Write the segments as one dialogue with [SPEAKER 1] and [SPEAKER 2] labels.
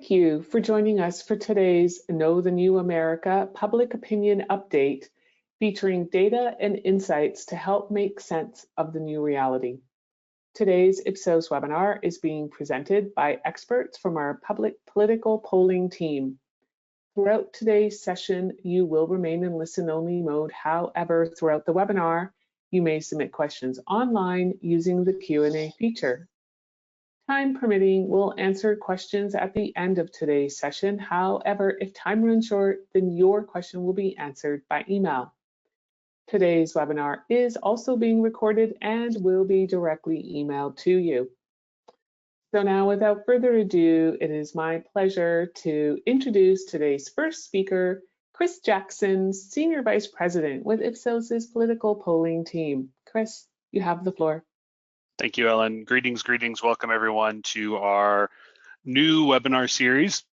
[SPEAKER 1] Thank you for joining us for today's Know the New America Public Opinion Update, featuring data and insights to help make sense of the new reality. Today's Ipsos webinar is being presented by experts from our public political polling team. Throughout today's session, you will remain in listen-only mode. However, throughout the webinar, you may submit questions online using the Q&A feature. Time permitting, we'll answer questions at the end of today's session. However, if time runs short, then your question will be answered by email. Today's webinar is also being recorded and will be directly emailed to you. So now, without further ado, it is my pleasure to introduce today's first speaker, Chris Jackson, Senior Vice President with Ipsos's political polling team. Chris, you have the floor.
[SPEAKER 2] Thank you, Ellen. Greetings. Welcome everyone to our new webinar series,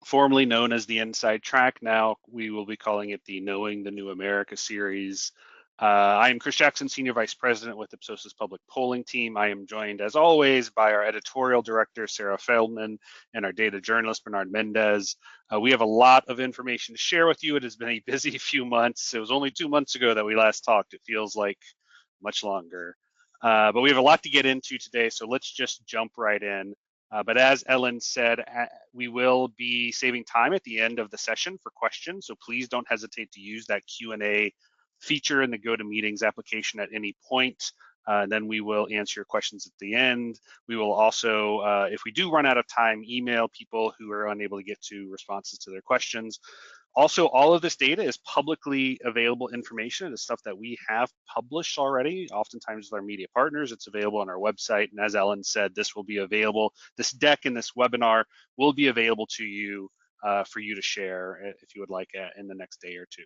[SPEAKER 2] formerly known as the Inside Track. Now we will be calling it the Knowing the New America series. I am Chris Jackson, Senior Vice President with Ipsos's Public Polling Team. I am joined, as always, by our Editorial Director, Sarah Feldman, and our Data Journalist, Bernard Mendez. We have a lot of information to share with you. It has been a busy few months. It was only 2 months ago that we last talked. It feels like much longer. But we have a lot to get into today, so let's just jump right in. But as Ellen said, we will be saving time at the end of the session for questions, so please don't hesitate to use that Q&A feature in the GoToMeetings application at any point. Then we will answer your questions at the end. We will also, if we do run out of time, email people who are unable to get to responses to their questions. Also, all of this data is publicly available information. It's stuff that we have published already, oftentimes with our media partners. It's available on our website. And as Ellen said, this will be available. This deck and this webinar will be available to you for you to share if you would like in the next day or two.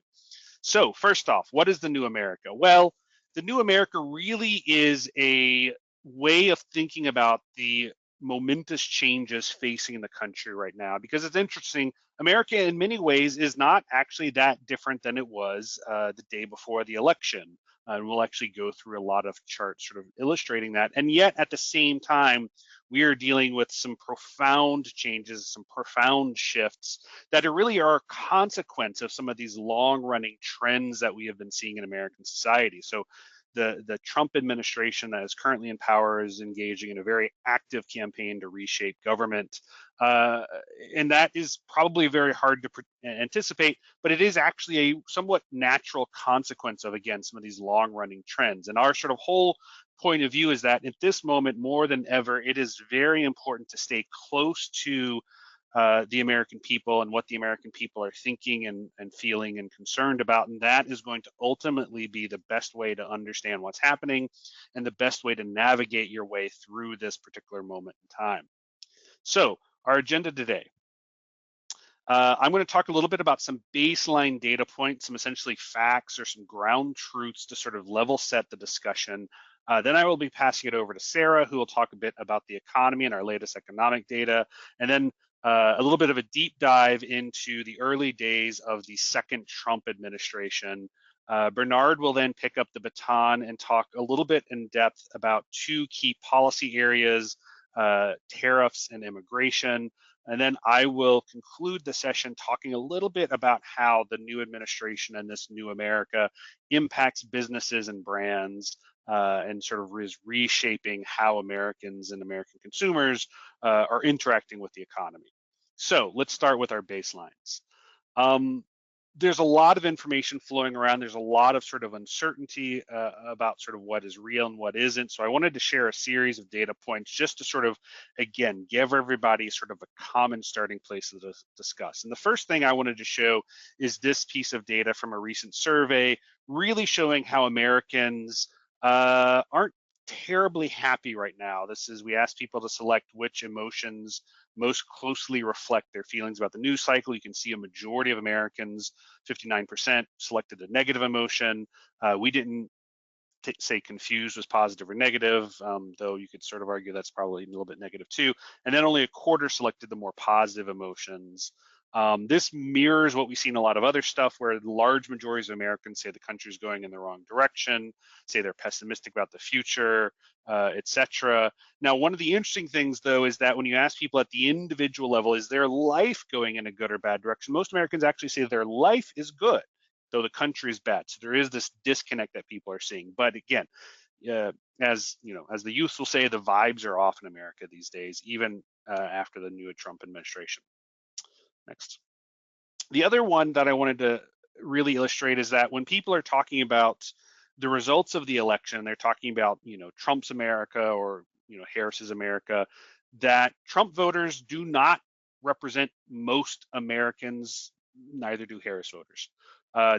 [SPEAKER 2] So first off, what is the New America? Well, the New America really is a way of thinking about the momentous changes facing the country right now, because it's interesting. America in many ways is not actually that different than it was the day before the election. And we'll actually go through a lot of charts sort of illustrating that. And yet at the same time, we are dealing with some profound changes, some profound shifts that really are a consequence of some of these long-running trends that we have been seeing in American society. So the Trump administration that is currently in power is engaging in a very active campaign to reshape government. And that is probably very hard to anticipate, but it is actually a somewhat natural consequence of, again, some of these long-running trends. And our sort of whole point of view is that at this moment, more than ever, it is very important to stay close to the American people and what the American people are thinking and feeling and concerned about. And that is going to ultimately be the best way to understand what's happening and the best way to navigate your way through this particular moment in time. So our agenda today. I'm going to talk a little bit about some baseline data points, some essentially facts or some ground truths to sort of level set the discussion. Then I will be passing it over to Sarah, who will talk a bit about the economy and our latest economic data. And then a little bit of a deep dive into the early days of the second Trump administration. Bernard will then pick up the baton and talk a little bit in depth about two key policy areas, tariffs and immigration. And then I will conclude the session talking a little bit about how the new administration and this new America impacts businesses and brands and sort of is reshaping how Americans and American consumers are interacting with the economy. So let's start with our baselines. There's a lot of information flowing around. There's a lot of sort of uncertainty about sort of what is real and what isn't. So I wanted to share a series of data points just to sort of, again, give everybody sort of a common starting place to discuss. And the first thing I wanted to show is this piece of data from a recent survey, really showing how Americans aren't terribly happy right now. We asked people to select which emotions most closely reflect their feelings about the news cycle. You can see a majority of Americans, 59%, selected a negative emotion. We didn't say confused was positive or negative, though you could sort of argue that's probably a little bit negative too. And then only a quarter selected the more positive emotions. This mirrors what we see in a lot of other stuff where large majorities of Americans say the country is going in the wrong direction, say they're pessimistic about the future, etc. Now, one of the interesting things, though, is that when you ask people at the individual level, is their life going in a good or bad direction? Most Americans actually say their life is good, though the country is bad. So there is this disconnect that people are seeing. But again, as you know, as the youth will say, the vibes are off in America these days, even after the new Trump administration. Next. The other one that I wanted to really illustrate is that when people are talking about the results of the election, they're talking about, you know, Trump's America or, you know, Harris's America, that Trump voters do not represent most Americans, neither do Harris voters.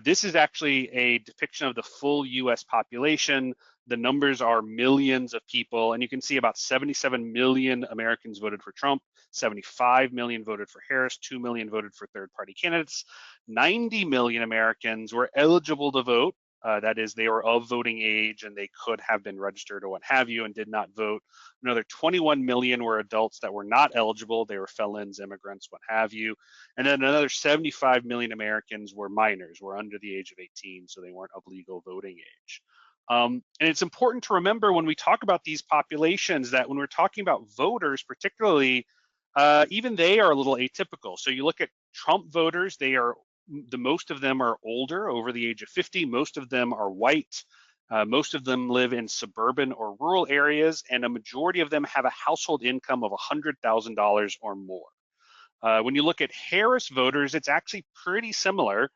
[SPEAKER 2] This is actually a depiction of the full US population. The numbers are millions of people, and you can see about 77 million Americans voted for Trump, 75 million voted for Harris, 2 million voted for third-party candidates. 90 million Americans were eligible to vote. That is, they were of voting age and they could have been registered or what have you and did not vote. Another 21 million were adults that were not eligible. They were felons, immigrants, what have you. And then another 75 million Americans were minors, were under the age of 18, so they weren't of legal voting age. And it's important to remember when we talk about these populations that when we're talking about voters, particularly, even they are a little atypical. So you look at Trump voters, the most of them are older, over the age of 50. Most of them are white. Most of them live in suburban or rural areas, and a majority of them have a household income of $100,000 or more. When you look at Harris voters, it's actually pretty similar,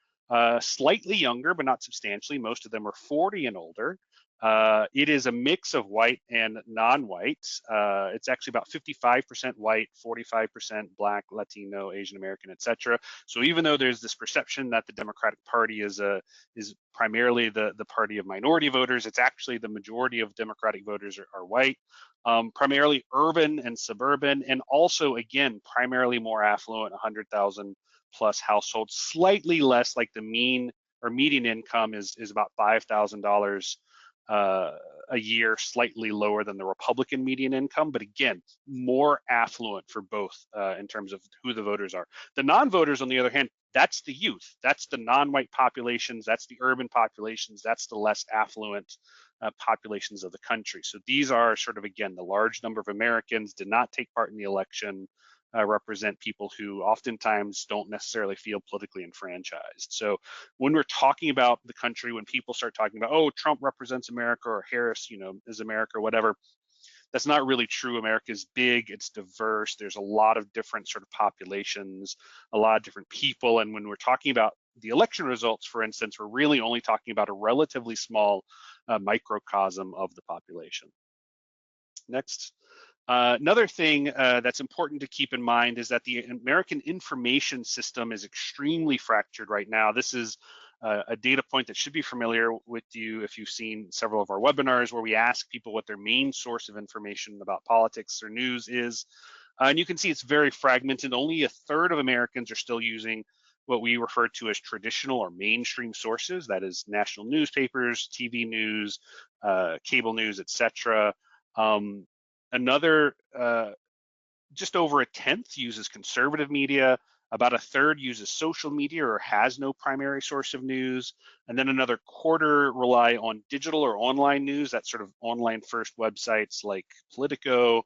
[SPEAKER 2] slightly younger, but not substantially. Most of them are 40 and older. It is a mix of white and non-white. It's actually about 55% white, 45% Black, Latino, Asian American, etc. So even though there's this perception that the Democratic Party is primarily the party of minority voters, it's actually the majority of Democratic voters are white. Primarily urban and suburban, and also, again, primarily more affluent, 100,000 plus households, slightly less, like the mean or median income is about $5,000 a year, slightly lower than the Republican median income, but again, more affluent for both in terms of who the voters are. The non-voters, on the other hand, that's the youth, that's the non-white populations, that's the urban populations, that's the less affluent populations of the country. So these are sort of, again, the large number of Americans did not take part in the election, represent people who oftentimes don't necessarily feel politically enfranchised. So when we're talking about the country, when people start talking about, oh, Trump represents America or Harris, you know, is America or whatever, that's not really true. America is big, it's diverse, there's a lot of different sort of populations, a lot of different people. And when we're talking about the election results, for instance, we're really only talking about a relatively small microcosm of the population. Next. Another thing that's important to keep in mind is that the American information system is extremely fractured right now. This is a data point that should be familiar with you if you've seen several of our webinars where we ask people what their main source of information about politics or news is. And you can see it's very fragmented. Only a third of Americans are still using what we refer to as traditional or mainstream sources, that is national newspapers, TV news, cable news, etc. Another, just over a tenth uses conservative media, about a third uses social media or has no primary source of news, and then another quarter rely on digital or online news, that's sort of online first websites like Politico,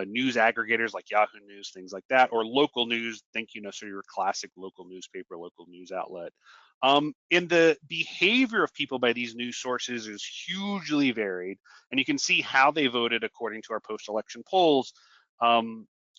[SPEAKER 2] news aggregators like Yahoo News, things like that, or local news, think, you know, so your classic local newspaper, local news outlet. And the behavior of people by these news sources is hugely varied, and you can see how they voted according to our post-election polls.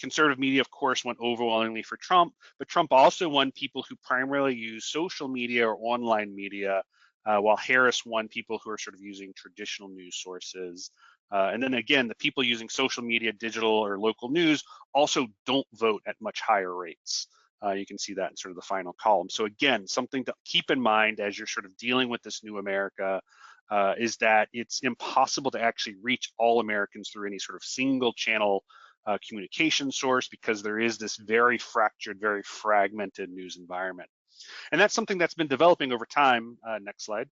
[SPEAKER 2] Conservative media, of course, went overwhelmingly for Trump, but Trump also won people who primarily use social media or online media, while Harris won people who are sort of using traditional news sources. And then again, the people using social media, digital, or local news also don't vote at much higher rates. You can see that in sort of the final column. So again, something to keep in mind as you're sort of dealing with this new America is that it's impossible to actually reach all Americans through any sort of single channel communication source, because there is this very fractured, very fragmented news environment. And that's something that's been developing over time. Next slide.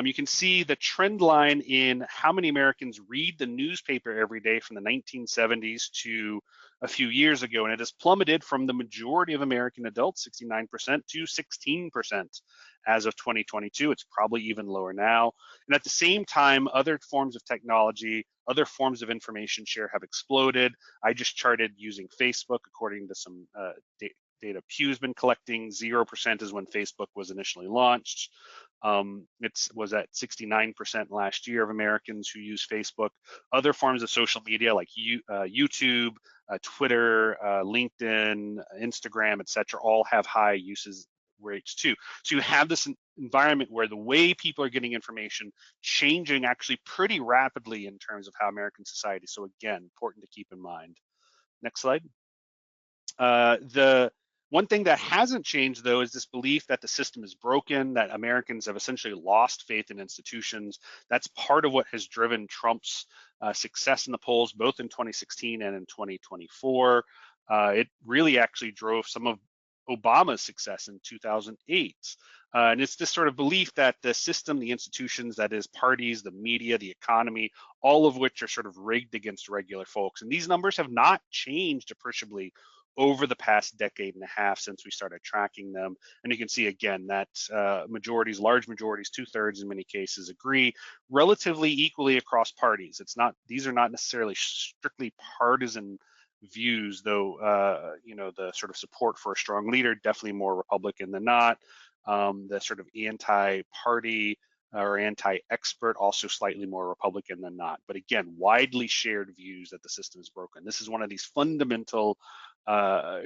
[SPEAKER 2] You can see the trend line in how many Americans read the newspaper every day from the 1970s to a few years ago, and it has plummeted from the majority of American adults, 69%, to 16% as of 2022. It's probably even lower now. And at the same time, other forms of technology, other forms of information share have exploded. I just charted using Facebook according to some data Pew's been collecting. 0% is when Facebook was initially launched. It was at 69% last year of Americans who use Facebook. Other forms of social media like YouTube, Twitter, LinkedIn, Instagram, etc., all have high uses rates too. So you have this environment where the way people are getting information changing actually pretty rapidly in terms of how American society. So again, important to keep in mind. Next slide. The one thing that hasn't changed, though, is this belief that the system is broken, that Americans have essentially lost faith in institutions. That's part of what has driven Trump's success in the polls, both in 2016 and in 2024. It really actually drove some of Obama's success in 2008. And it's this sort of belief that the system, the institutions, that is parties, the media, the economy, all of which are sort of rigged against regular folks. And these numbers have not changed appreciably over the past decade and a half since we started tracking them. And you can see again that majorities, large majorities, 2/3 in many cases, agree relatively equally across parties. It's not, these are not necessarily strictly partisan views, though, you know, the sort of support for a strong leader, definitely more Republican than not. The sort of anti-party or anti-expert, also slightly more Republican than not. But again, widely shared views that the system is broken. This is one of these fundamental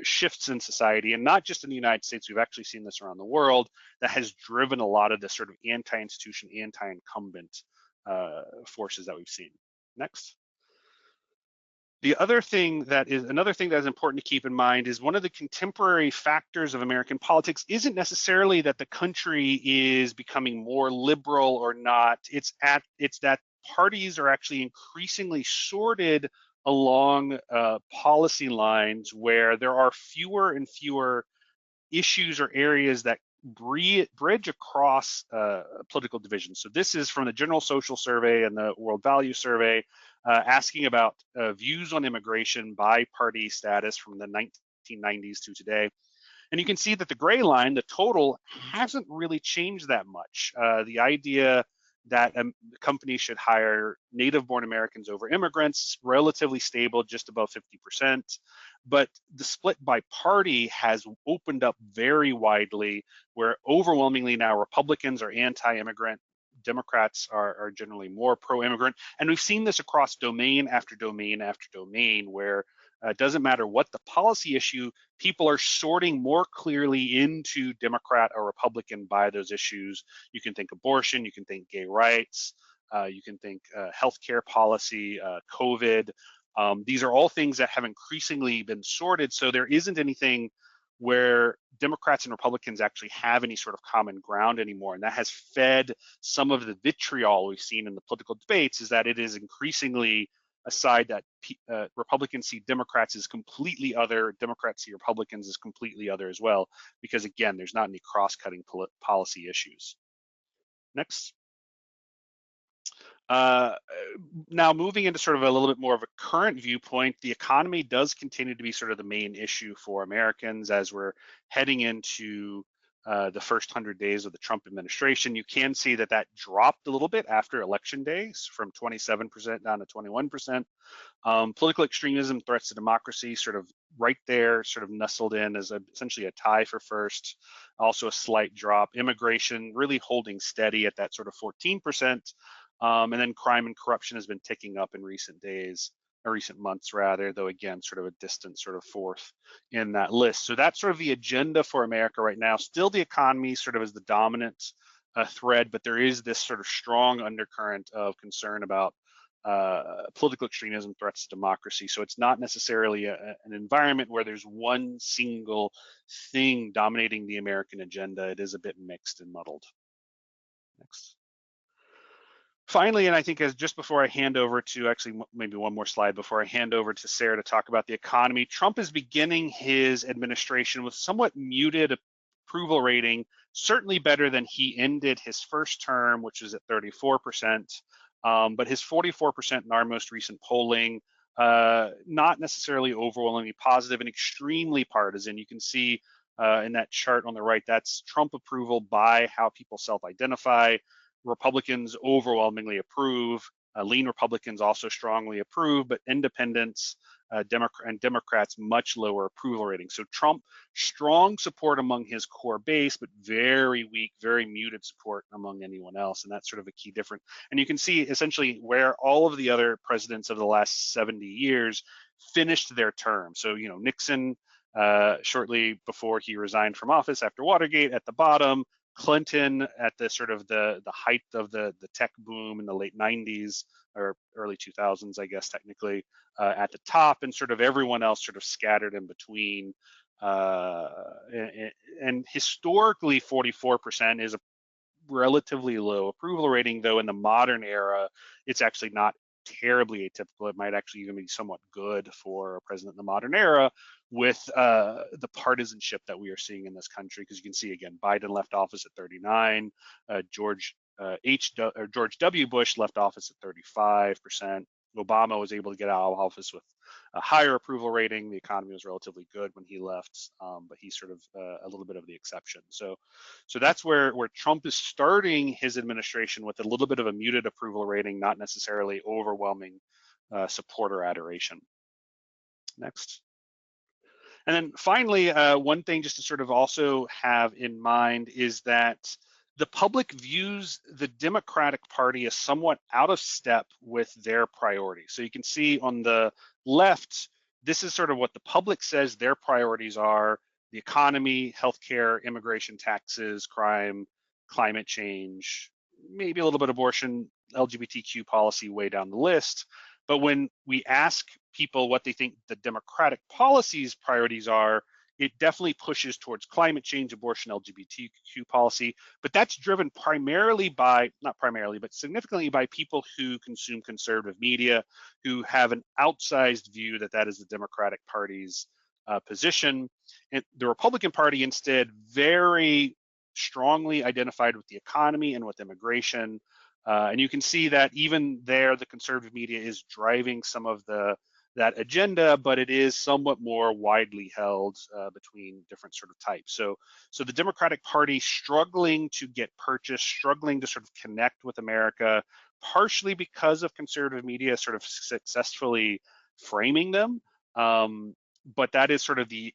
[SPEAKER 2] shifts in society, and not just in the United States. We've actually seen this around the world, that has driven a lot of the sort of anti-institution, anti-incumbent forces that we've seen. Next. The other thing that is important to keep in mind is one of the contemporary factors of American politics isn't necessarily that the country is becoming more liberal or not. It's that parties are actually increasingly sorted along policy lines where there are fewer and fewer issues or areas that bridge across political divisions. So this is from the General Social Survey and the World Value Survey, asking about views on immigration by party status from the 1990s to today. And you can see that the gray line, the total, hasn't really changed that much. The idea that companies should hire native-born Americans over immigrants, relatively stable, just above 50%. But the split by party has opened up very widely, where overwhelmingly now Republicans are anti-immigrant, Democrats are generally more pro-immigrant. And we've seen this across domain after domain after domain, where it doesn't matter what the policy issue, people are sorting more clearly into Democrat or Republican by those issues. You can think abortion, you can think gay rights, you can think healthcare policy, COVID. These are all things that have increasingly been sorted. So there isn't anything where Democrats and Republicans actually have any sort of common ground anymore. And that has fed some of the vitriol we've seen in the political debates, is that it is increasingly a side that Republicans see Democrats as completely other, Democrats see Republicans as completely other as well, because again, there's not any cross-cutting policy issues. Next. Now moving into sort of a little bit more of a current viewpoint, the economy does continue to be sort of the main issue for Americans as we're heading into the first 100 days of the Trump administration. You can see that that dropped a little bit after election days, from 27% down to 21%. Political extremism, threats to democracy, sort of right there, sort of nestled in as essentially a tie for first. Also a slight drop. Immigration really holding steady at that sort of 14%. And then crime and corruption has been ticking up in recent days, or recent months rather, though again, sort of a distant sort of fourth in that list. So that's sort of the agenda for America right now. Still the economy sort of is the dominant thread, but there is this sort of strong undercurrent of concern about political extremism, threats to democracy. So it's not necessarily an environment where there's one single thing dominating the American agenda. It is a bit mixed and muddled. Next. Finally, and I think as just before I hand over to, actually maybe one more slide before I hand over to Sarah to talk about the economy, Trump is beginning his administration with somewhat muted approval rating certainly better than he ended his first term, which was at 34%. But his 44% in our most recent polling, not necessarily overwhelmingly positive and extremely partisan. You can see in that chart on the right, that's Trump approval by how people self-identify. Republicans overwhelmingly approve. Lean Republicans also strongly approve, but independents Democrats much lower approval rating. So Trump, strong support among his core base, but very weak, very muted support among anyone else. And that's sort of a key difference. And you can see essentially where all of the other presidents of the last 70 years finished their term. So, you know, Nixon, shortly before he resigned from office after Watergate at the bottom, Clinton at the sort of the height of the tech boom in the late 90s or early 2000s, I guess technically, at the top, and sort of everyone else sort of scattered in between. And historically, 44% is a relatively low approval rating, though in the modern era, it's actually not terribly atypical. It might actually even be somewhat good for a president in the modern era with the partisanship that we are seeing in this country. Because you can see, again, Biden left office at 39, George W. Bush left office at 35%. Obama was able to get out of office with a higher approval rating. The economy was relatively good when he left, but he's sort of a little bit of the exception. So that's where Trump is starting his administration with a little bit of a muted approval rating, not necessarily overwhelming support or adoration. Next. And then finally, one thing just to sort of also have in mind is that the public views the Democratic Party as somewhat out of step with their priorities. So you can see on the left, this is sort of what the public says their priorities are: the economy, healthcare, immigration, taxes, crime, climate change, maybe a little bit of abortion, LGBTQ policy way down the list. But when we ask people what they think the Democratic policies priorities are, it definitely pushes towards climate change, abortion, LGBTQ policy, but that's driven primarily by, not primarily, but significantly by people who consume conservative media, who have an outsized view that that is the Democratic Party's position. And the Republican Party instead very strongly identified with the economy and with immigration. And you can see that even there, the conservative media is driving some of that agenda, but it is somewhat more widely held between different sort of types. So the Democratic Party struggling to get purchased, struggling to sort of connect with America, partially because of conservative media sort of successfully framing them. But that is sort of the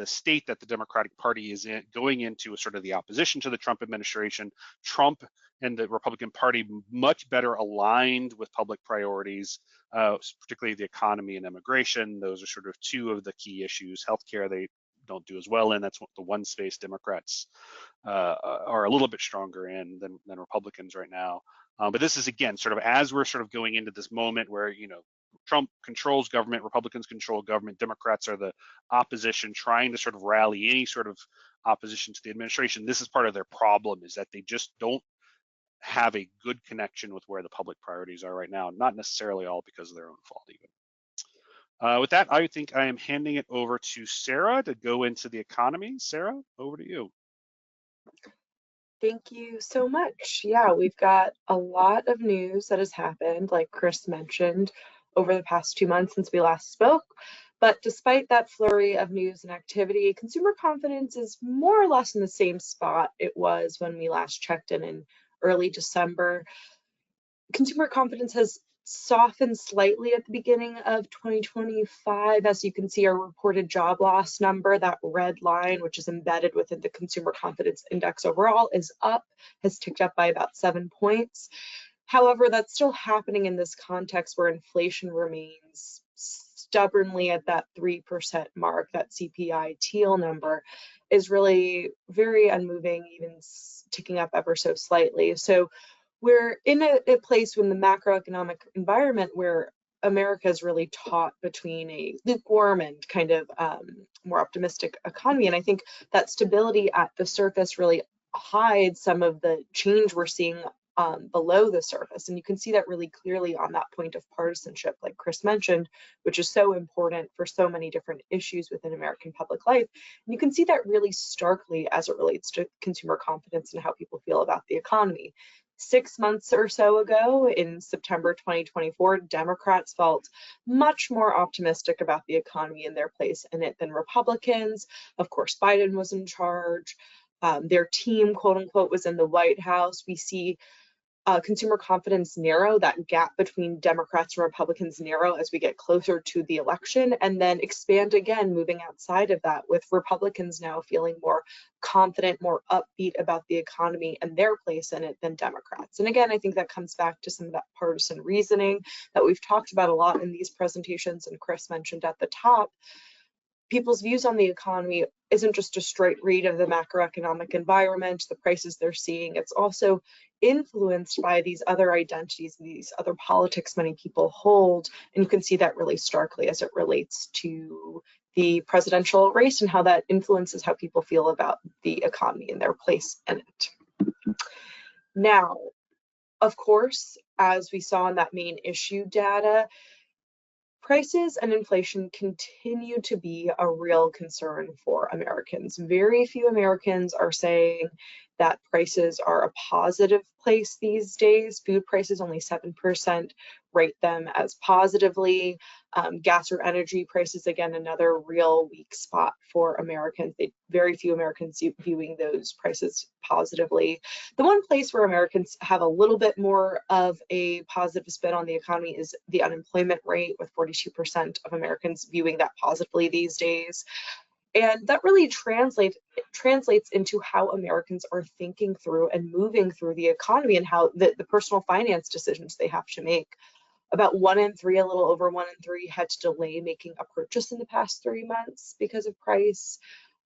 [SPEAKER 2] state that the Democratic Party is going into, is sort of the opposition to the Trump administration. Trump and the Republican Party much better aligned with public priorities, particularly the economy and immigration. Those are sort of two of the key issues. Healthcare, they don't do as well in. That's what the one space Democrats are a little bit stronger in than Republicans right now. But this is, again, sort of as we're sort of going into this moment where, you know, Trump controls government, Republicans control government, Democrats are the opposition trying to sort of rally any sort of opposition to the administration. This is part of their problem, is that they just don't have a good connection with where the public priorities are right now, not necessarily all because of their own fault even. With that, I think I am handing it over to Sarah to go into the economy. Sarah, over to you.
[SPEAKER 3] Thank you so much. Yeah, we've got a lot of news that has happened, like Chris mentioned, over the past 2 months since we last spoke. But despite that flurry of news and activity, consumer confidence is more or less in the same spot it was when we last checked in early December. Consumer confidence has softened slightly at the beginning of 2025. As you can see, our reported job loss number, that red line, which is embedded within the consumer confidence index overall, is up, has ticked up by about 7 points. However, that's still happening in this context where inflation remains stubbornly at that 3% mark. That CPI teal number is really very unmoving, even ticking up ever so slightly. So we're in a place in the macroeconomic environment where America is really taught between a lukewarm and kind of more optimistic economy. And I think that stability at the surface really hides some of the change we're seeing below the surface. And you can see that really clearly on that point of partisanship, like Chris mentioned, which is so important for so many different issues within American public life. And you can see that really starkly as it relates to consumer confidence and how people feel about the economy. 6 months or so ago, in September 2024, Democrats felt much more optimistic about the economy and their place in it than Republicans. Of course, Biden was in charge. Their team, quote unquote, was in the White House. We see consumer confidence narrow, that gap between Democrats and Republicans narrow as we get closer to the election, and then expand again, moving outside of that, with Republicans now feeling more confident, more upbeat about the economy and their place in it than Democrats. And again, I think that comes back to some of that partisan reasoning that we've talked about a lot in these presentations, and Chris mentioned at the top. People's views on the economy isn't just a straight read of the macroeconomic environment, the prices they're seeing. It's also influenced by these other identities, these other politics many people hold. And you can see that really starkly as it relates to the presidential race and how that influences how people feel about the economy and their place in it. Now, of course, as we saw in that main issue data, prices and inflation continue to be a real concern for Americans. Very few Americans are saying that prices are a positive place these days. Food prices, only 7% rate them as positively. Gas or energy prices, again, another real weak spot for Americans. Very few Americans viewing those prices positively. The one place where Americans have a little bit more of a positive spin on the economy is the unemployment rate, with 42% of Americans viewing that positively these days. And that really translates into how Americans are thinking through and moving through the economy, and how the personal finance decisions they have to make. About 1 in 3, a little over 1 in 3, had to delay making a purchase in the past 3 months because of price.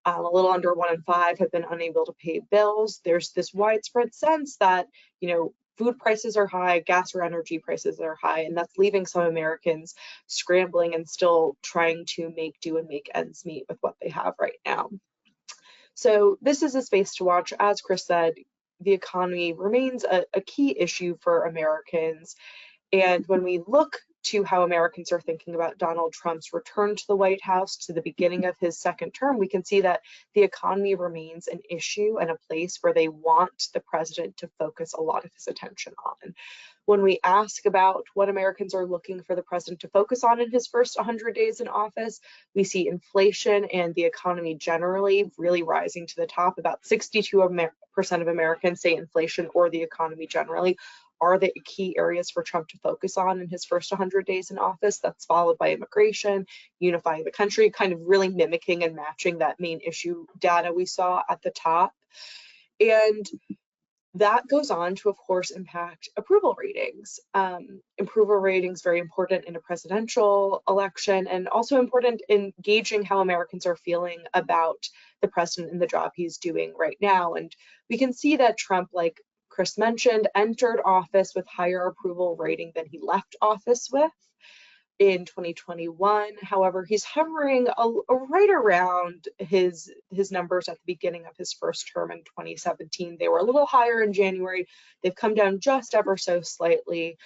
[SPEAKER 3] A little under 1 in 5 have been unable to pay bills. There's this widespread sense that, food prices are high, gas or energy prices are high, and that's leaving some Americans scrambling and still trying to make do and make ends meet with what they have right now. So this is a space to watch. As Chris said, the economy remains a key issue for Americans. And when we look to how Americans are thinking about Donald Trump's return to the White House, to the beginning of his second term, we can see that the economy remains an issue and a place where they want the president to focus a lot of his attention on. When we ask about what Americans are looking for the president to focus on in his first 100 days in office, we see inflation and the economy generally really rising to the top. About 62% of Americans say inflation or the economy generally are the key areas for Trump to focus on in his first 100 days in office. That's followed by immigration, unifying the country, kind of really mimicking and matching that main issue data we saw at the top. And that goes on to, of course, impact approval ratings. Approval ratings, very important in a presidential election, and also important in gauging how Americans are feeling about the president and the job he's doing right now. And we can see that Trump, like Chris mentioned, entered office with higher approval rating than he left office with in 2021. However, he's hovering right around his numbers at the beginning of his first term in 2017. They were a little higher in January. They've come down just ever so slightly.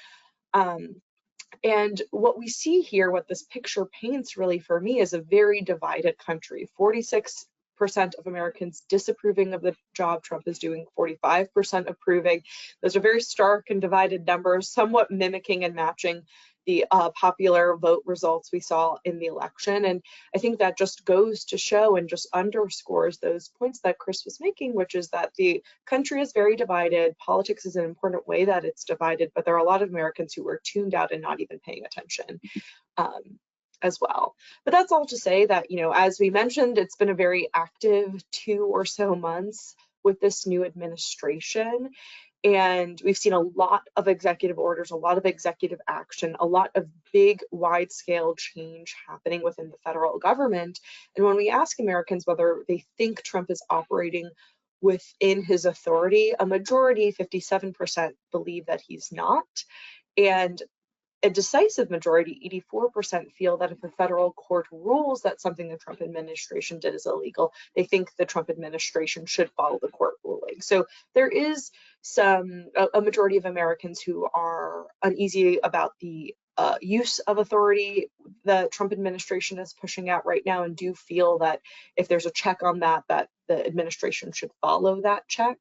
[SPEAKER 3] And what we see here, what this picture paints really for me, is a very divided country. 46% of Americans disapproving of the job Trump is doing, 45% approving. Those are very stark and divided numbers, somewhat mimicking and matching the popular vote results we saw in the election. And I think that just goes to show and just underscores those points that Chris was making, which is that the country is very divided. Politics is an important way that it's divided, but there are a lot of Americans who are tuned out and not even paying attention as well. But that's all to say that, as we mentioned, it's been a very active 2 or so months with this new administration. And we've seen a lot of executive orders, a lot of executive action, a lot of big, wide-scale change happening within the federal government. And when we ask Americans whether they think Trump is operating within his authority, a majority, 57%, believe that he's not. And a decisive majority, 84%, feel that if a federal court rules that something the Trump administration did is illegal, they think the Trump administration should follow the court ruling. So there is a majority of Americans who are uneasy about the use of authority the Trump administration is pushing out right now, and do feel that if there's a check on that, that the administration should follow that check.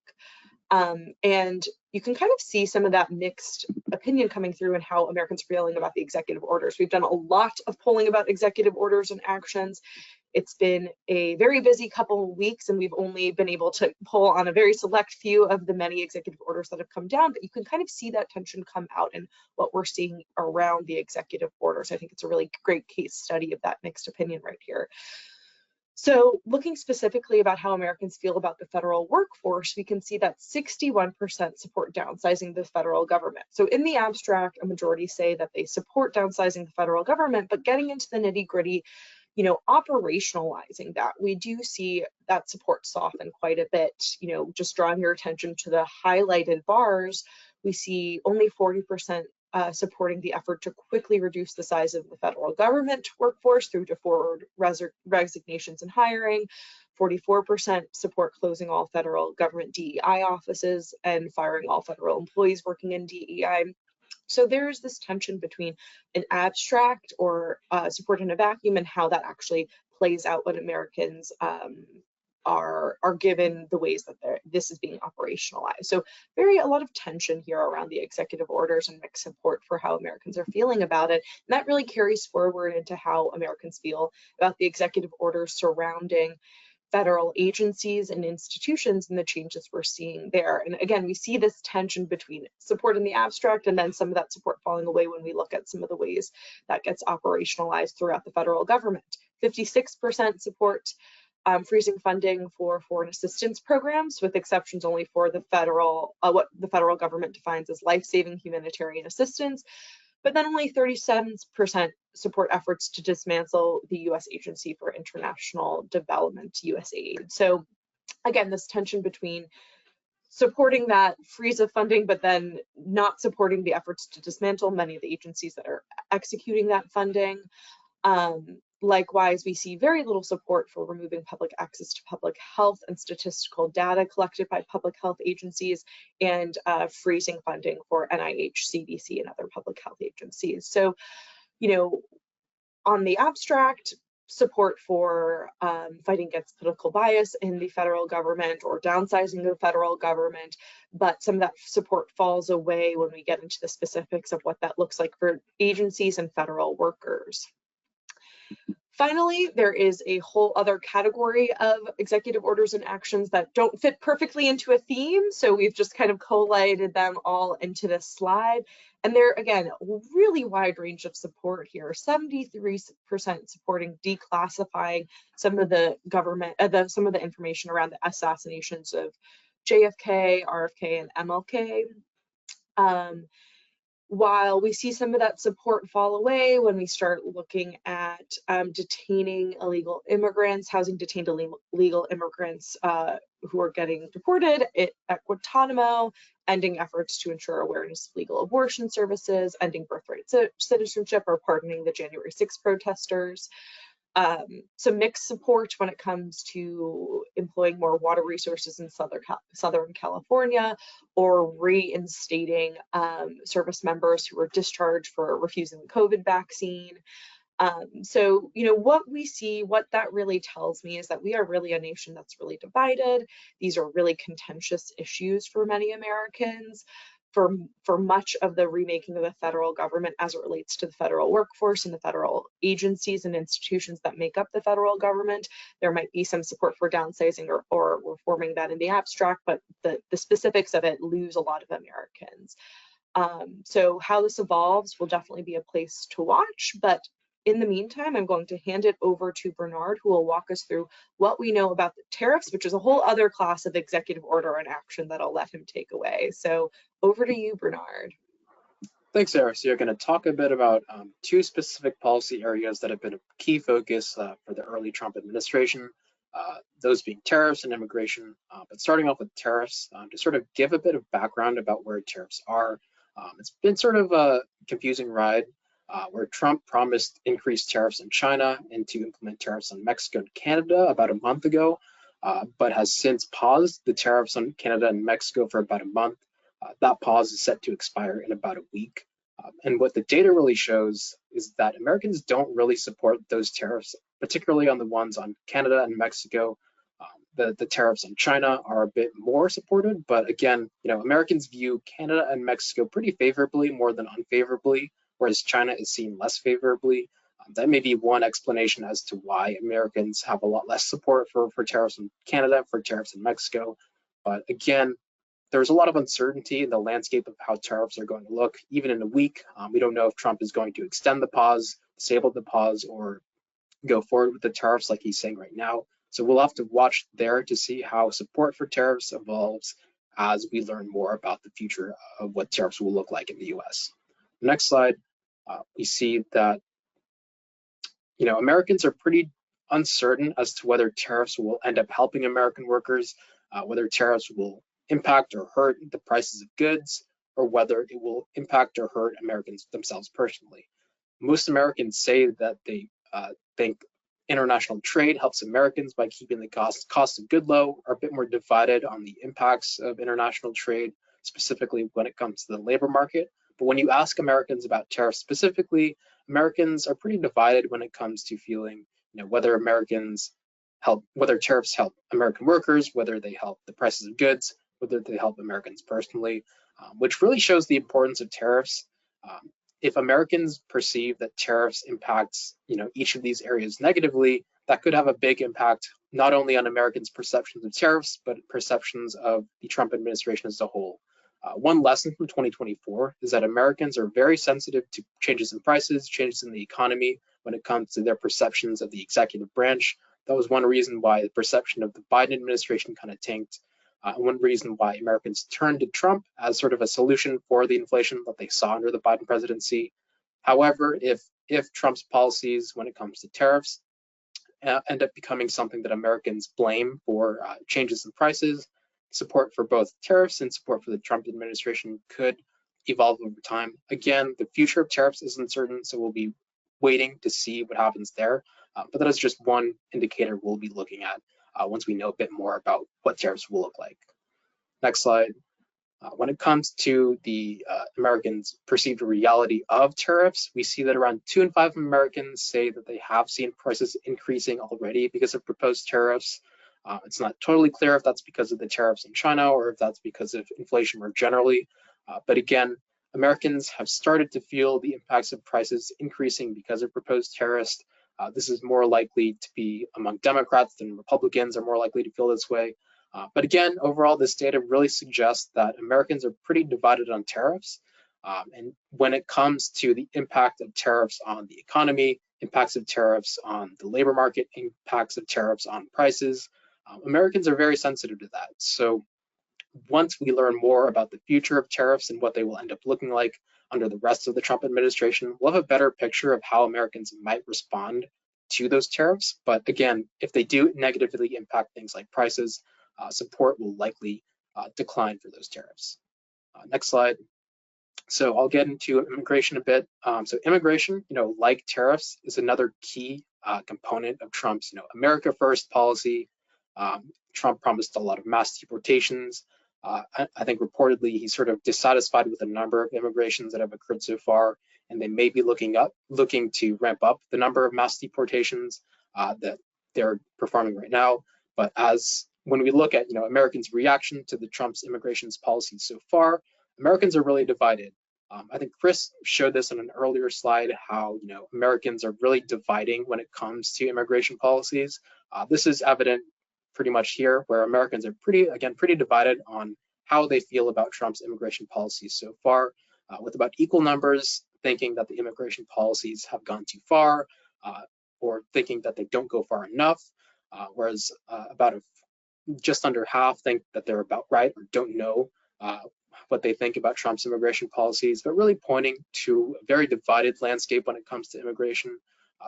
[SPEAKER 3] And you can kind of see some of that mixed opinion coming through in how Americans are feeling about the executive orders. We've done a lot of polling about executive orders and actions. It's been a very busy couple of weeks, and we've only been able to poll on a very select few of the many executive orders that have come down, but you can kind of see that tension come out in what we're seeing around the executive orders. I think it's a really great case study of that mixed opinion right here. So looking specifically about how Americans feel about the federal workforce, we can see that 61% support downsizing the federal government. So in the abstract, a majority say that they support downsizing the federal government, but getting into the nitty-gritty, operationalizing that, we do see that support soften quite a bit. Just drawing your attention to the highlighted bars, we see only 40% supporting the effort to quickly reduce the size of the federal government workforce through deferred resignations and hiring. 44% support closing all federal government DEI offices and firing all federal employees working in DEI. So there's this tension between an abstract or support in a vacuum and how that actually plays out when Americans are given the ways that this is being operationalized. So a lot of tension here around the executive orders and mixed support for how Americans are feeling about it. And that really carries forward into how Americans feel about the executive orders surrounding federal agencies and institutions and the changes we're seeing there. And again, we see this tension between support in the abstract and then some of that support falling away when we look at some of the ways that gets operationalized throughout the federal government. 56% support freezing funding for foreign assistance programs, with exceptions only for the federal, what the federal government defines as life-saving humanitarian assistance. But then only 37% support efforts to dismantle the U.S. Agency for International Development, USAID. So again, this tension between supporting that freeze of funding, but then not supporting the efforts to dismantle many of the agencies that are executing that funding. Likewise, we see very little support for removing public access to public health and statistical data collected by public health agencies, and freezing funding for NIH, CDC, and other public health agencies. So, on the abstract, support for fighting against political bias in the federal government or downsizing the federal government, but some of that support falls away when we get into the specifics of what that looks like for agencies and federal workers. Finally, there is a whole other category of executive orders and actions that don't fit perfectly into a theme. So we've just kind of collated them all into this slide. And there, again, a really wide range of support here. 73% supporting declassifying some of the government, some of the information around the assassinations of JFK, RFK, and MLK. While we see some of that support fall away when we start looking at detaining illegal immigrants, housing detained illegal immigrants who are getting deported at Guantanamo, ending efforts to ensure awareness of legal abortion services, ending birthright citizenship, or pardoning the January 6th protesters. Some mixed support when it comes to employing more water resources in Southern California, or reinstating service members who were discharged for refusing the COVID vaccine. So, what we see, what that really tells me is that we are really a nation that's really divided. These are really contentious issues for many Americans. For much of the remaking of the federal government as it relates to the federal workforce and the federal agencies and institutions that make up the federal government, there might be some support for downsizing or reforming that in the abstract, but the specifics of it lose a lot of Americans. So how this evolves will definitely be a place to watch, but in the meantime, I'm going to hand it over to Bernard, who will walk us through what we know about the tariffs, which is a whole other class of executive order and action that I'll let him take away. So over to you, Bernard.
[SPEAKER 4] Thanks, Sarah. So you're going to talk a bit about two specific policy areas that have been a key focus for the early Trump administration, those being tariffs and immigration. But starting off with tariffs, to sort of give a bit of background about where tariffs are, It's been sort of a confusing ride where Trump promised increased tariffs on China and to implement tariffs on Mexico and Canada about a month ago, but has since paused the tariffs on Canada and Mexico for about a month. That pause is set to expire in about a week. And what the data really shows is that Americans don't really support those tariffs, particularly on the ones on Canada and Mexico. The tariffs on China are a bit more supported, but again, Americans view Canada and Mexico pretty favorably, more than unfavorably, whereas China is seen less favorably. That may be one explanation as to why Americans have a lot less support for tariffs in Canada, for tariffs in Mexico. But again, there's a lot of uncertainty in the landscape of how tariffs are going to look, even in a week. We don't know if Trump is going to extend the pause, disable the pause, or go forward with the tariffs like he's saying right now. So we'll have to watch there to see how support for tariffs evolves as we learn more about the future of what tariffs will look like in the US. Next slide, we see that Americans are pretty uncertain as to whether tariffs will end up helping American workers, whether tariffs will impact or hurt the prices of goods, or whether it will impact or hurt Americans themselves personally. Most Americans say that they think international trade helps Americans by keeping the cost of goods low, are a bit more divided on the impacts of international trade, specifically when it comes to the labor market. But when you ask Americans about tariffs specifically, Americans are pretty divided when it comes to feeling, whether tariffs help American workers, whether they help the prices of goods, whether they help Americans personally, which really shows the importance of tariffs. If Americans perceive that tariffs impacts, each of these areas negatively, that could have a big impact not only on Americans' perceptions of tariffs, but perceptions of the Trump administration as a whole. One lesson from 2024 is that Americans are very sensitive to changes in prices, changes in the economy when it comes to their perceptions of the executive branch. That was one reason why the perception of the Biden administration kind of tanked. One reason why Americans turned to Trump as sort of a solution for the inflation that they saw under the Biden presidency. However, if Trump's policies when it comes to tariffs end up becoming something that Americans blame for changes in prices, support for both tariffs and support for the Trump administration could evolve over time. Again, the future of tariffs is uncertain, so we'll be waiting to see what happens there. But that is just one indicator we'll be looking at once we know a bit more about what tariffs will look like. Next slide. When it comes to the Americans' perceived reality of tariffs, we see that around 2 in 5 Americans say that they have seen prices increasing already because of proposed tariffs. It's not totally clear if that's because of the tariffs in China or if that's because of inflation more generally. But again, Americans have started to feel the impacts of prices increasing because of proposed tariffs. This is more likely to be among Democrats than Republicans are more likely to feel this way. But again, overall, this data really suggests that Americans are pretty divided on tariffs. And when it comes to the impact of tariffs on the economy, impacts of tariffs on the labor market, impacts of tariffs on prices, Americans are very sensitive to that. So once we learn more about the future of tariffs and what they will end up looking like under the rest of the Trump administration, we'll have a better picture of how Americans might respond to those tariffs. But again, if they do negatively impact things like prices, support will likely decline for those tariffs. Next slide. So I'll get into immigration a bit. So immigration, like tariffs, is another key component of Trump's, America First policy. Trump promised a lot of mass deportations. I think reportedly he's sort of dissatisfied with the number of immigrations that have occurred so far, and they may be looking to ramp up the number of mass deportations that they're performing right now. But when we look at Americans' reaction to the Trump's immigration policies so far, Americans are really divided. I think Chris showed this in an earlier slide, how Americans are really dividing when it comes to immigration policies. This is evident pretty much here, where Americans are pretty divided on how they feel about Trump's immigration policies so far, with about equal numbers thinking that the immigration policies have gone too far, or thinking that they don't go far enough, whereas about just under half think that they're about right or don't know what they think about Trump's immigration policies, but really pointing to a very divided landscape when it comes to immigration.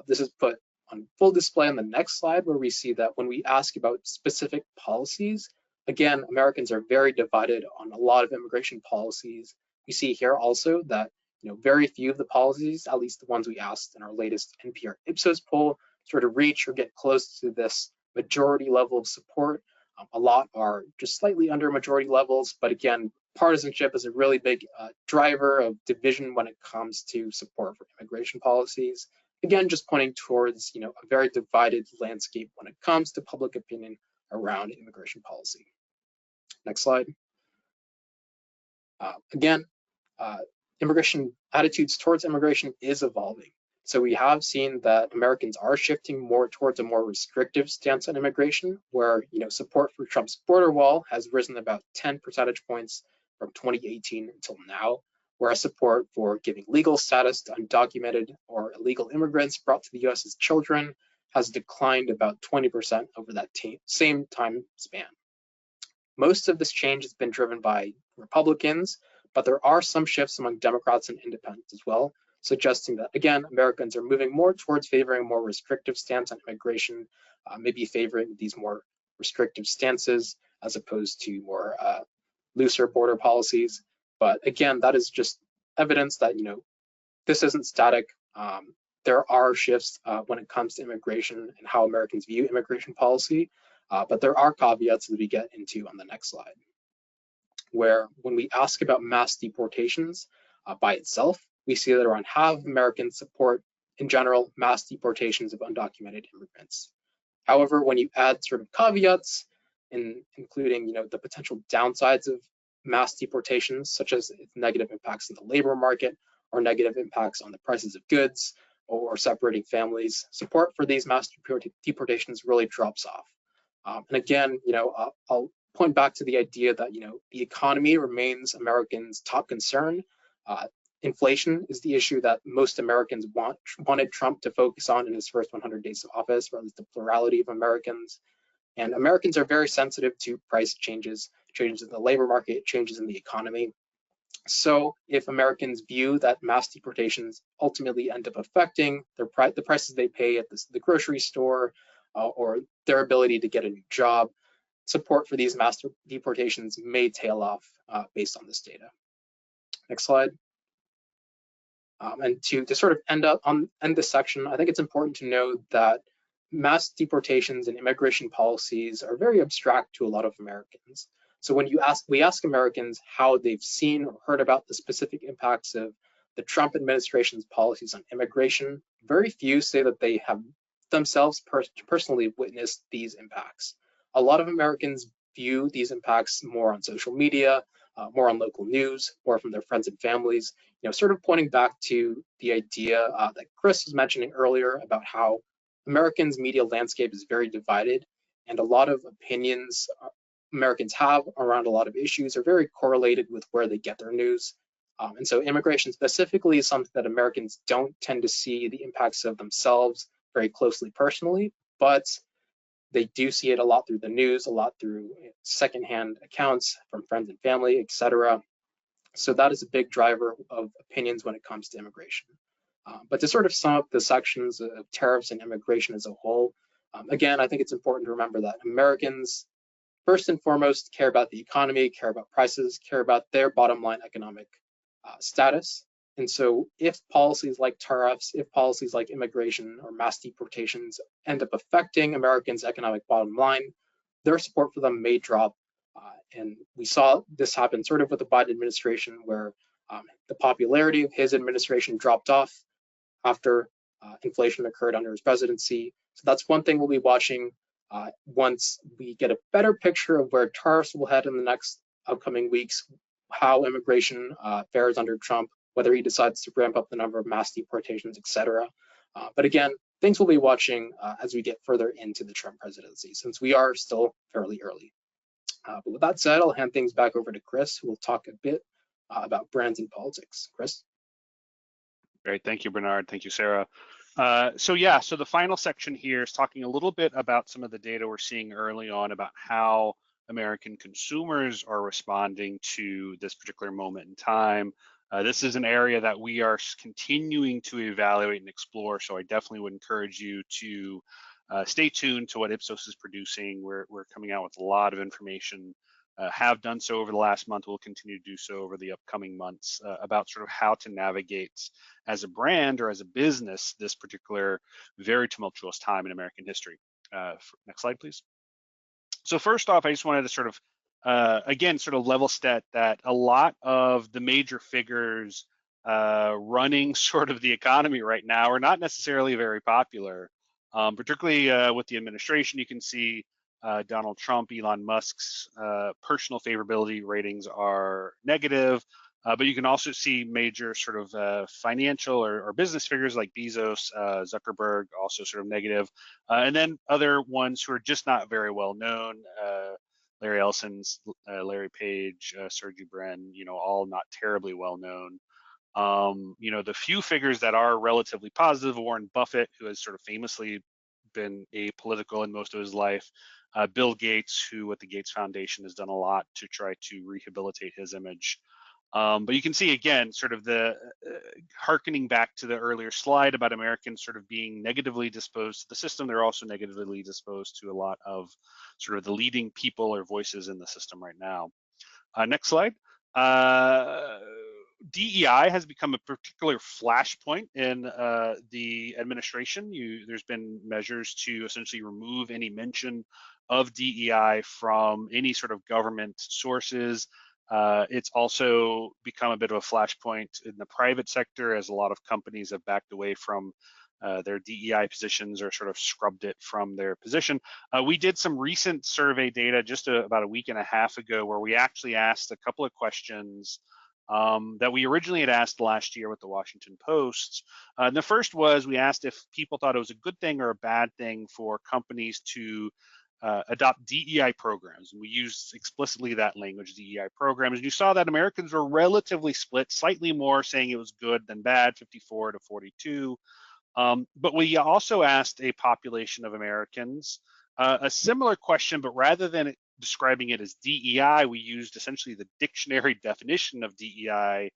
[SPEAKER 4] This is put on full display on the next slide, where we see that when we ask about specific policies, again, Americans are very divided on a lot of immigration policies. We see here also that very few of the policies, at least the ones we asked in our latest NPR Ipsos poll, sort of reach or get close to this majority level of support. A lot are just slightly under majority levels, but again, partisanship is a really big driver of division when it comes to support for immigration policies. Again, just pointing towards a very divided landscape when it comes to public opinion around immigration policy. Next slide. Again, immigration attitudes towards immigration is evolving. So we have seen that Americans are shifting more towards a more restrictive stance on immigration, where support for Trump's border wall has risen about 10 percentage points from 2018 until now, whereas support for giving legal status to undocumented or illegal immigrants brought to the US as children has declined about 20% over that same time span. Most of this change has been driven by Republicans, but there are some shifts among Democrats and independents as well, suggesting that, again, Americans are moving more towards favoring a more restrictive stance on immigration, maybe favoring these more restrictive stances as opposed to more looser border policies. But again, that is just evidence that, this isn't static. There are shifts when it comes to immigration and how Americans view immigration policy, but there are caveats that we get into on the next slide, where when we ask about mass deportations by itself, we see that around half of Americans support, in general, mass deportations of undocumented immigrants. However, when you add sort of caveats, including the potential downsides of mass deportations, such as negative impacts on the labor market or negative impacts on the prices of goods or separating families, support for these mass deportations really drops off. And again, I'll point back to the idea that the economy remains Americans' top concern. Inflation is the issue that most Americans wanted Trump to focus on in his first 100 days of office, or at least the plurality of Americans. And Americans are very sensitive to price changes, changes in the labor market, changes in the economy. So if Americans view that mass deportations ultimately end up affecting the prices they pay at the grocery store or their ability to get a new job, support for these mass deportations may tail off based on this data. Next slide. And to sort of end this section, I think it's important to note that mass deportations and immigration policies are very abstract to a lot of Americans. So when we ask Americans how they've seen or heard about the specific impacts of the Trump administration's policies on immigration, very few say that they have themselves personally witnessed these impacts. A lot of Americans view these impacts more on social media, more on local news, more from their friends and families, sort of pointing back to the idea that Chris was mentioning earlier about how Americans' media landscape is very divided, and a lot of opinions Americans have around a lot of issues are very correlated with where they get their news. And so immigration specifically is something that Americans don't tend to see the impacts of themselves very closely personally, but they do see it a lot through the news, a lot through secondhand accounts from friends and family, etc. So that is a big driver of opinions when it comes to immigration. But to sort of sum up the sections of tariffs and immigration as a whole, again, I think it's important to remember that Americans, first and foremost, care about the economy, care about prices, care about their bottom line economic status. And so if policies like tariffs, if policies like immigration or mass deportations end up affecting Americans' economic bottom line, their support for them may drop. And we saw this happen sort of with the Biden administration, where the popularity of his administration dropped off after inflation occurred under his presidency. So that's one thing we'll be watching once we get a better picture of where tariffs will head in the next upcoming weeks, how immigration fares under Trump, whether he decides to ramp up the number of mass deportations, etc. But again, things we'll be watching as we get further into the Trump presidency, since we are still fairly early. But with that said, I'll hand things back over to Chris, who will talk a bit about brands and politics. Chris?
[SPEAKER 2] Great, thank you, Bernard. Thank you, Sarah. So the final section here is talking a little bit about some of the data we're seeing early on about how American consumers are responding to this particular moment in time. This is an area that we are continuing to evaluate and explore, so I definitely would encourage you to stay tuned to what Ipsos is producing. We're coming out with a lot of information have done so over the last month, will continue to do so over the upcoming months, about sort of how to navigate as a brand or as a business this particular very tumultuous time in American history. Next slide, please. So first off, I just wanted to sort of, again, sort of level set that a lot of the major figures running sort of the economy right now are not necessarily very popular, particularly with the administration. You can see Donald Trump, Elon Musk's personal favorability ratings are negative, but you can also see major sort of financial or business figures like Bezos, Zuckerberg, also sort of negative, and then other ones who are just not very well known. Larry Ellison's, Larry Page, Sergey Brin, all not terribly well known. The few figures that are relatively positive, Warren Buffett, who has sort of famously been apolitical in most of his life, Bill Gates, who with the Gates Foundation has done a lot to try to rehabilitate his image. But you can see again, sort of the hearkening back to the earlier slide about Americans sort of being negatively disposed to the system. They're also negatively disposed to a lot of sort of the leading people or voices in the system right now. Next slide. DEI has become a particular flashpoint in the administration. There's been measures to essentially remove any mention of DEI from any sort of government sources. It's also become a bit of a flashpoint in the private sector, as a lot of companies have backed away from their DEI positions or sort of scrubbed it from their position. We did some recent survey data just about a week and a half ago, where we actually asked a couple of questions that we originally had asked last year with the Washington Post. And the first was, we asked if people thought it was a good thing or a bad thing for companies to adopt DEI programs. And we used explicitly that language, DEI programs. And you saw that Americans were relatively split, slightly more saying it was good than bad, 54 to 42. But we also asked a population of Americans a similar question, but rather than describing it as DEI, we used essentially the dictionary definition of DEI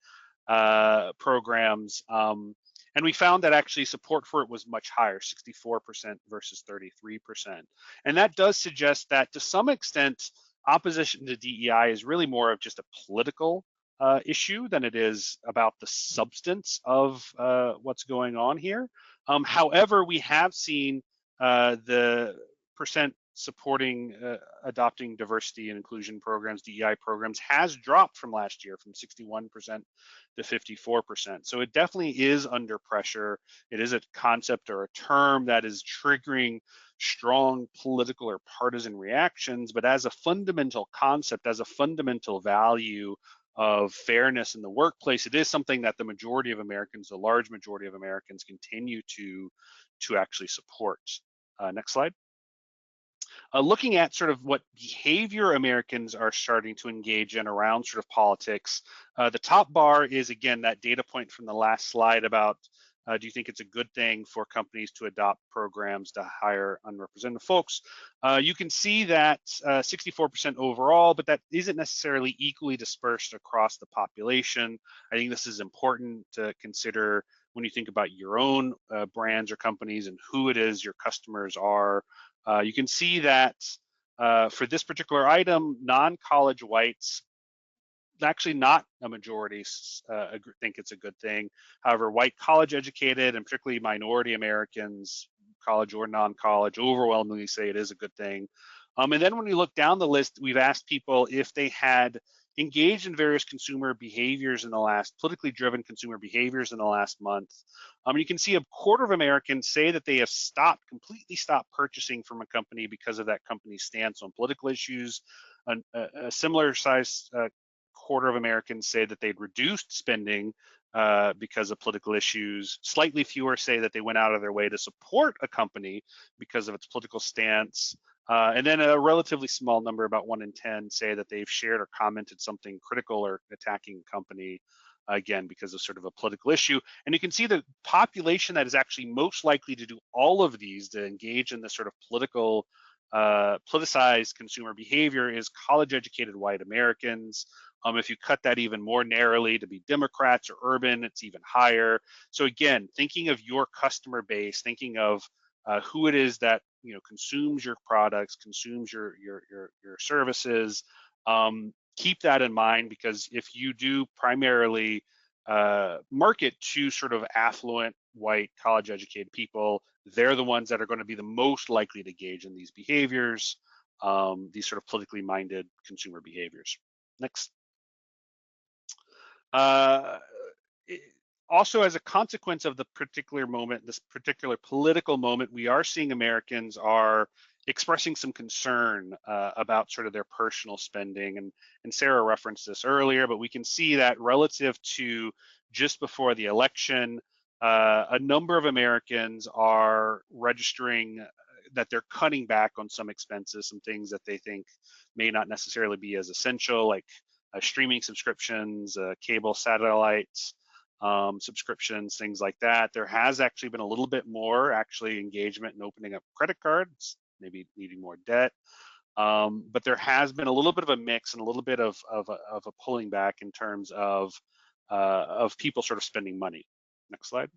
[SPEAKER 2] programs. And we found that actually support for it was much higher, 64% versus 33%. And that does suggest that to some extent, opposition to DEI is really more of just a political issue than it is about the substance of what's going on here. However, we have seen the percent supporting adopting diversity and inclusion programs, DEI programs, has dropped from last year from 61% to 54%. So it definitely is under pressure. It is a concept or a term that is triggering strong political or partisan reactions, but as a fundamental concept, as a fundamental value of fairness in the workplace, it is something that the majority of Americans, the large majority of Americans, continue to actually support. Next slide. Looking at sort of what behavior Americans are starting to engage in around sort of politics, the top bar is, again, that data point from the last slide about do you think it's a good thing for companies to adopt programs to hire unrepresented folks? You can see that 64% overall, but that isn't necessarily equally dispersed across the population. I think this is important to consider when you think about your own brands or companies and who it is your customers are. You can see that for this particular item, non-college whites, actually not a majority think it's a good thing. However, white college educated and particularly minority Americans, college or non-college, overwhelmingly say it is a good thing. And then when you look down the list, we've asked people if they had engaged in various consumer behaviors in the last, politically driven consumer behaviors in the last month. You can see a quarter of Americans say that they have completely stopped purchasing from a company because of that company's stance on political issues. A similar size quarter of Americans say that they'd reduced spending because of political issues. Slightly fewer say that they went out of their way to support a company because of its political stance. And then a relatively small number, about 1 in 10, say that they've shared or commented something critical or attacking a company, again, because of sort of a political issue. And you can see the population that is actually most likely to do all of these, to engage in this sort of politicized consumer behavior, is college-educated white Americans. If you cut that even more narrowly to be Democrats or urban, it's even higher. So again, thinking of your customer base, thinking of who it is that consumes your products, consumes your services, Keep that in mind, because if you do primarily market to sort of affluent, white, college-educated people, they're the ones that are going to be the most likely to engage in these behaviors, these sort of politically minded consumer behaviors. Next. Also, as a consequence of the particular moment, this particular political moment, we are seeing Americans are expressing some concern about sort of their personal spending. And Sarah referenced this earlier, but we can see that relative to just before the election, a number of Americans are registering that they're cutting back on some expenses, some things that they think may not necessarily be as essential, like streaming subscriptions, cable satellites, subscriptions, things like that. There has actually been a little bit more engagement in opening up credit cards, maybe needing more debt. But there has been a little bit of a mix and a little bit of a pulling back in terms of people sort of spending money. Next slide.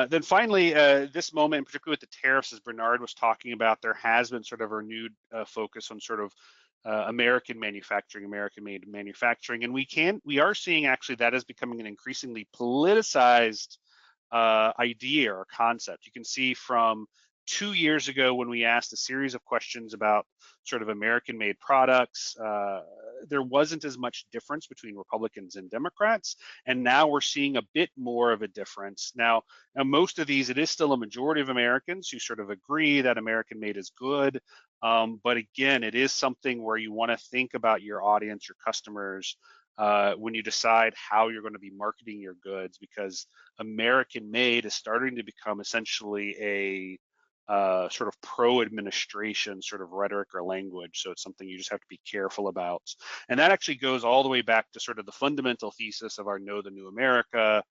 [SPEAKER 2] Then finally, this moment, particularly with the tariffs, as Bernard was talking about, there has been sort of a renewed focus on sort of American manufacturing, American-made manufacturing, and we are seeing actually that is becoming an increasingly politicized idea or concept. You can see from 2 years ago when we asked a series of questions about sort of American-made products, there wasn't as much difference between Republicans and Democrats, and now we're seeing a bit more of a difference. Now most of these, it is still a majority of Americans who sort of agree that American-made is good, but again, it is something where you want to think about your audience, your customers, when you decide how you're going to be marketing your goods, because American-made is starting to become essentially a sort of pro-administration sort of rhetoric or language. So it's something you just have to be careful about. And that actually goes all the way back to sort of the fundamental thesis of our Know the New America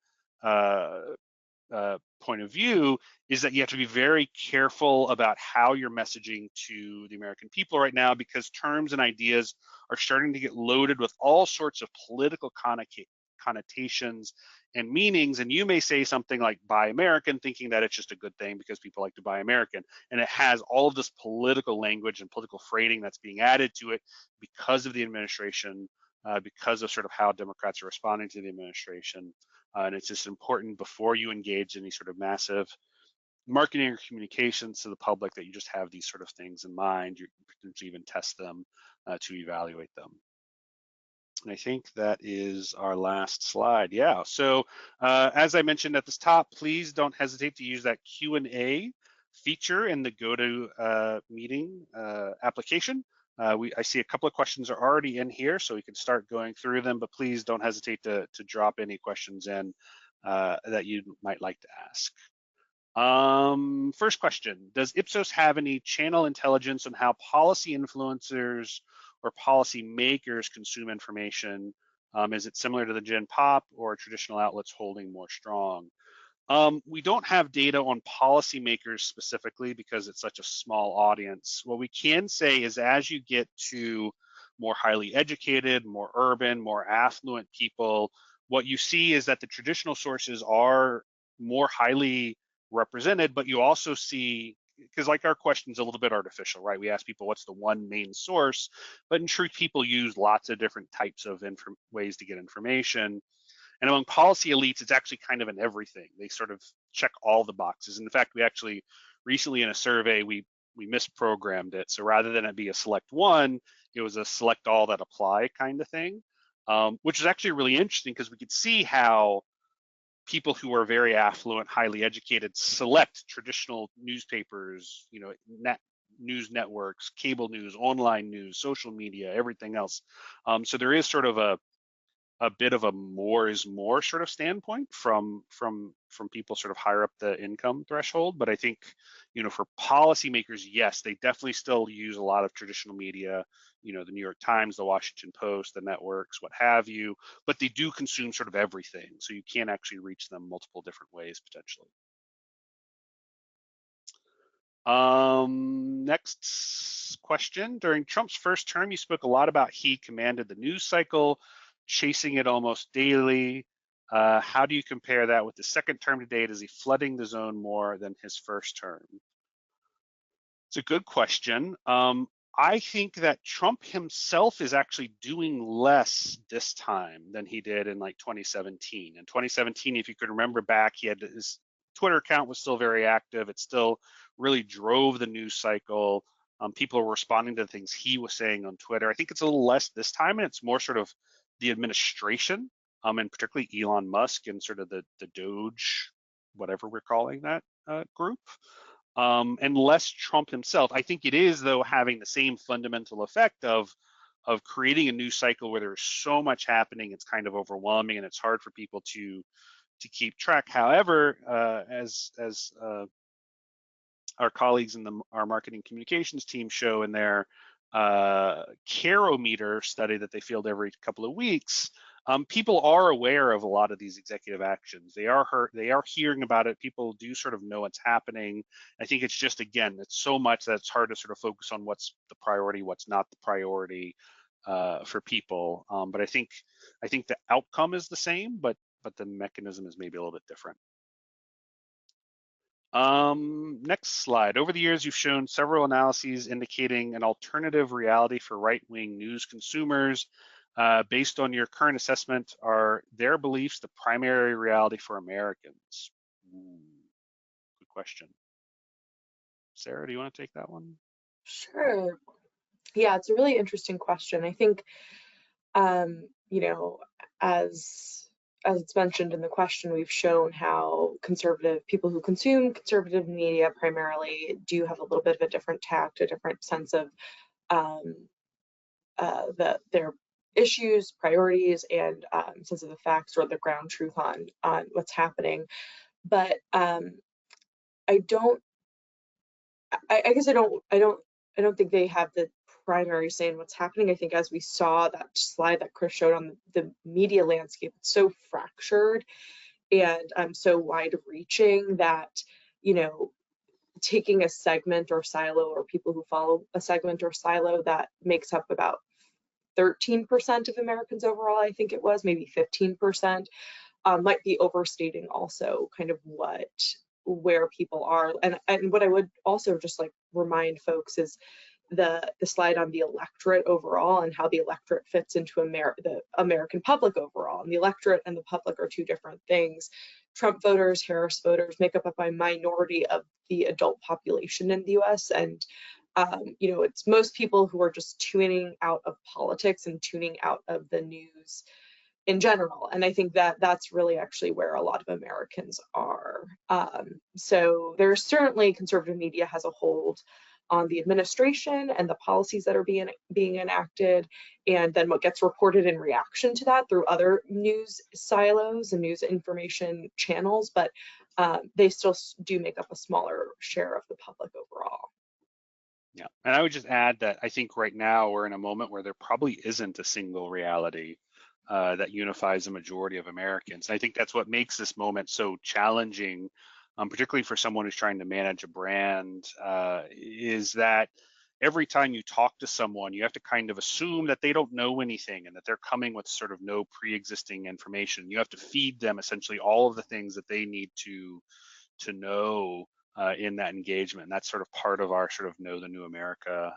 [SPEAKER 2] point of view, is that you have to be very careful about how you're messaging to the American people right now, because terms and ideas are starting to get loaded with all sorts of political connotations and meanings. And you may say something like buy American, thinking that it's just a good thing because people like to buy American, and it has all of this political language and political framing that's being added to it because of the administration, because of sort of how Democrats are responding to the administration. And it's just important before you engage in any sort of massive marketing or communications to the public that you just have these sort of things in mind. You potentially even test them to evaluate them. And I think that is our last slide. Yeah, so as I mentioned at the top, please don't hesitate to use that Q&A feature in the GoToMeeting application. I see a couple of questions are already in here, so we can start going through them, but please don't hesitate to drop any questions in that you might like to ask. First question, does Ipsos have any channel intelligence on how policy influencers or policy makers consume information? Is it similar to the Gen Pop or traditional outlets holding more strong? We don't have data on policymakers specifically because it's such a small audience. What we can say is as you get to more highly educated, more urban, more affluent people, what you see is that the traditional sources are more highly represented, but you also see, because like our question's a little bit artificial, right? We ask people what's the one main source, but in truth, people use lots of different types of ways to get information. And among policy elites, it's actually kind of in everything. They sort of check all the boxes. And in fact, we actually recently in a survey, we misprogrammed it. So rather than it be a select one, it was a select all that apply kind of thing, which is actually really interesting because we could see how people who are very affluent, highly educated, select traditional newspapers, news networks, cable news, online news, social media, everything else. So there is sort of a bit of a more is more sort of standpoint from people sort of higher up the income threshold. But I think, for policymakers, yes, they definitely still use a lot of traditional media, the New York Times, the Washington Post, the networks, what have you, but they do consume sort of everything. So you can actually reach them multiple different ways potentially. Next question. During Trump's first term, you spoke a lot about he commanded the news cycle, chasing it almost daily. How do you compare that with the second term to date? Is he flooding the zone more than his first term? It's a good question. I think that Trump himself is actually doing less this time than he did in like 2017. In 2017, if you could remember back, he had his Twitter account was still very active. It still really drove the news cycle. People were responding to the things he was saying on Twitter. I think it's a little less this time, and it's more sort of the administration, and particularly Elon Musk and sort of the Doge, whatever we're calling that group. And less Trump himself. I think it is, though, having the same fundamental effect of creating a news cycle where there's so much happening, it's kind of overwhelming and it's hard for people to keep track. However, as our colleagues in our marketing communications team show in their Carometer study that they field every couple of weeks, people are aware of a lot of these executive actions. They are hearing about it. People do sort of know what's happening. I think it's just, again, it's so much that it's hard to sort of focus on what's the priority, what's not the priority for people. But I think the outcome is the same, but the mechanism is maybe a little bit different. Next slide. Over the years, you've shown several analyses indicating an alternative reality for right-wing news consumers. Based on your current assessment, are their beliefs the primary reality for Americans? Ooh, good question. Sarah, do you want to take that one?
[SPEAKER 3] Sure. Yeah, it's a really interesting question. I think, you know, as it's mentioned in the question, we've shown how people who consume conservative media primarily do have a little bit of a different tact, a different sense of their issues, priorities, and sense of the facts or the ground truth on what's happening. But I guess I don't think they have the primary say in what's happening. I think, as we saw that slide that Chris showed on the media landscape, it's so fractured and so wide-reaching that, you know, taking a segment or silo, or people who follow a segment or silo that makes up about 13% of Americans overall, I think it was, maybe 15%, might be overstating also kind of where people are. And what I would also just like remind folks is the slide on the electorate overall and how the electorate fits into the American public overall. And the electorate and the public are two different things. Trump voters, Harris voters make up a minority of the adult population in the US. And you know, it's most people who are just tuning out of politics and tuning out of the news in general. And I think that that's really actually where a lot of Americans are. So there's certainly, conservative media has a hold on the administration and the policies that are being enacted, and then what gets reported in reaction to that through other news silos and news information channels, but they still do make up a smaller share of the public overall.
[SPEAKER 2] Yeah, and I would just add that I think right now we're in a moment where there probably isn't a single reality that unifies a majority of Americans. And I think that's what makes this moment so challenging, particularly for someone who's trying to manage a brand, is that every time you talk to someone, you have to kind of assume that they don't know anything and that they're coming with sort of no pre-existing information. You have to feed them essentially all of the things that they need to know in that engagement. And that's sort of part of our sort of Know the New America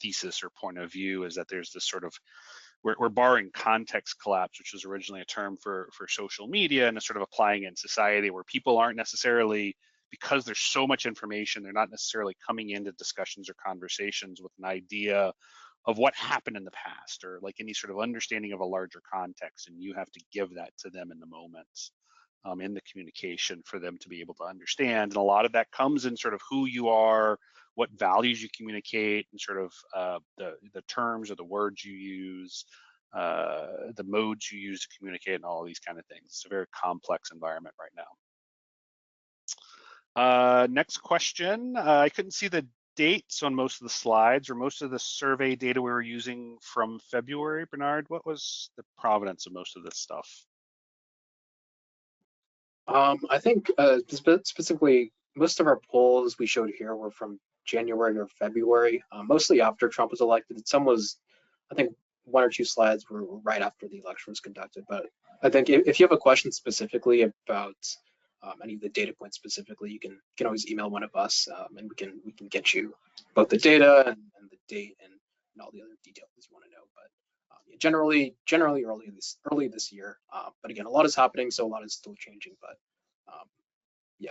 [SPEAKER 2] thesis or point of view, is that there's this sort of, we're barring context collapse, which was originally a term for social media, and sort of applying it in society where people aren't necessarily, because there's so much information, they're not necessarily coming into discussions or conversations with an idea of what happened in the past or like any sort of understanding of a larger context, and you have to give that to them in the moment, in the communication, for them to be able to understand. And a lot of that comes in sort of who you are, what values you communicate, and sort of the terms or the words you use, the modes you use to communicate, and all of these kind of things. It's a very complex environment right now. Next question. I couldn't see the dates on most of the slides or most of the survey data we were using from February. Bernard, what was the provenance of most of this stuff?
[SPEAKER 4] I think specifically, most of our polls we showed here were from January or February, mostly after Trump was elected. Some was, I think, 1 or 2 slides were right after the election was conducted. But I think if you have a question specifically about any of the data points specifically, you can always email one of us, and we can get you both the data and the date and all the other details you want to know. But yeah, generally early this year. But again, a lot is happening, so a lot is still changing. But yeah.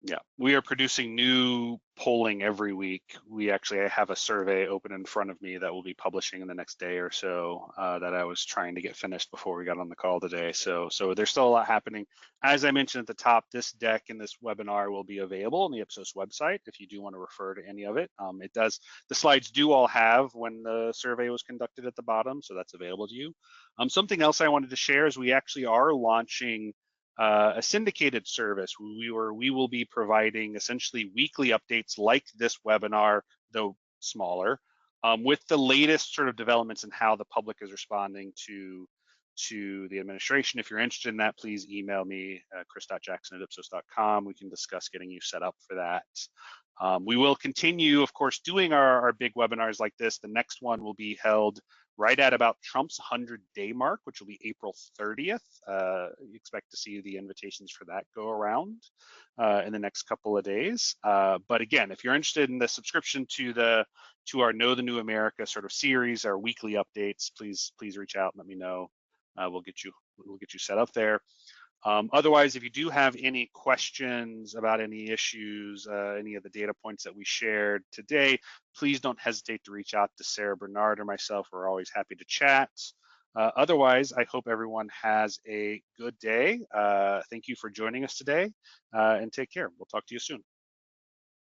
[SPEAKER 2] Yeah, we are producing new polling every week. I have a survey open in front of me that we'll be publishing in the next day or so that I was trying to get finished before we got on the call today. So there's still a lot happening. As I mentioned at the top, this deck and this webinar will be available on the Ipsos website if you do want to refer to any of it. The slides do all have when the survey was conducted at the bottom, so that's available to you. Something else I wanted to share is we actually are launching a syndicated service. We will be providing essentially weekly updates like this webinar, though smaller, with the latest sort of developments in how the public is responding to the administration. If you're interested in that, please email me, chris.jackson@ipsos.com. We can discuss getting you set up for that. We will continue, of course, doing our big webinars like this. The next one will be held right at about Trump's 100-day mark, which will be April 30th. You expect to see the invitations for that go around in the next couple of days. But again, if you're interested in the subscription to our Know the New America sort of series, our weekly updates, please reach out and let me know. We'll get you set up there. Otherwise, if you do have any questions about any issues, any of the data points that we shared today, please don't hesitate to reach out to Sarah Bernard or myself. We're always happy to chat. Otherwise, I hope everyone has a good day. Thank you for joining us today, and take care. We'll talk to you soon.